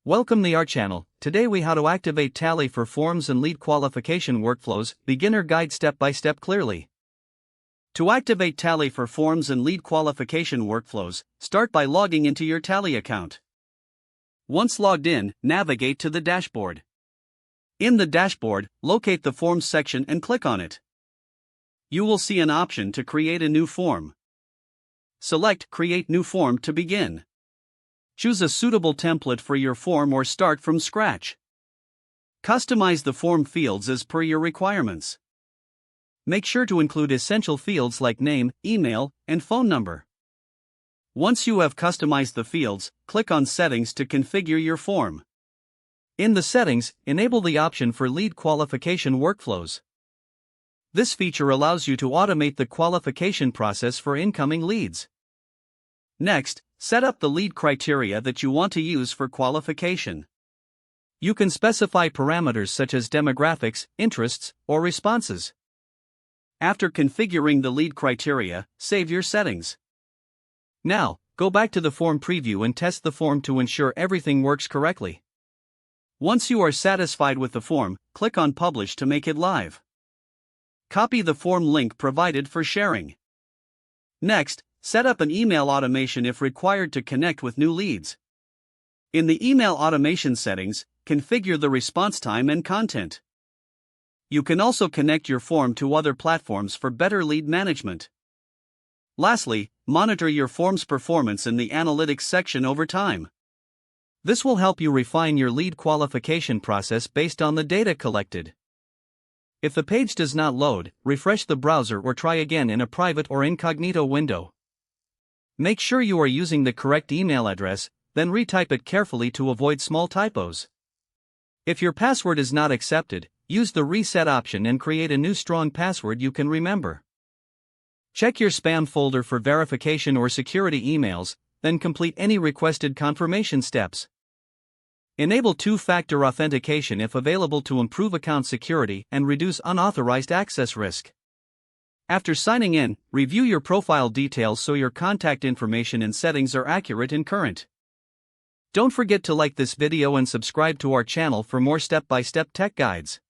Welcome to our channel. Today we how to activate Tally for forms and lead qualification workflows, beginner guide step by step clearly. To activate Tally for forms and lead qualification workflows, start by logging into your Tally account. Once logged in, navigate to the dashboard. In the dashboard, locate the Forms section and click on it. You will see an option to create a new form. Select Create New Form to begin. Choose a suitable template for your form or start from scratch. Customize the form fields as per your requirements. Make sure to include essential fields like name, email, and phone number. Once you have customized the fields, click on Settings to configure your form. In the settings, enable the option for lead qualification workflows. This feature allows you to automate the qualification process for incoming leads. Next, set up the lead criteria that you want to use for qualification. You can specify parameters such as demographics, interests, or responses. After configuring the lead criteria, save your settings. Now, go back to the form preview and test the form to ensure everything works correctly. Once you are satisfied with the form, click on Publish to make it live. Copy the form link provided for sharing. Next, set up an email automation if required to connect with new leads. In the email automation settings, configure the response time and content. You can also connect your form to other platforms for better lead management. Lastly, monitor your form's performance in the analytics section over time. This will help you refine your lead qualification process based on the data collected. If the page does not load, refresh the browser or try again in a private or incognito window. Make sure you are using the correct email address, then retype it carefully to avoid small typos. If your password is not accepted, use the reset option and create a new strong password you can remember. Check your spam folder for verification or security emails, then complete any requested confirmation steps. Enable two-factor authentication if available to improve account security and reduce unauthorized access risk. After signing in, review your profile details so your contact information and settings are accurate and current. Don't forget to like this video and subscribe to our channel for more step-by-step tech guides.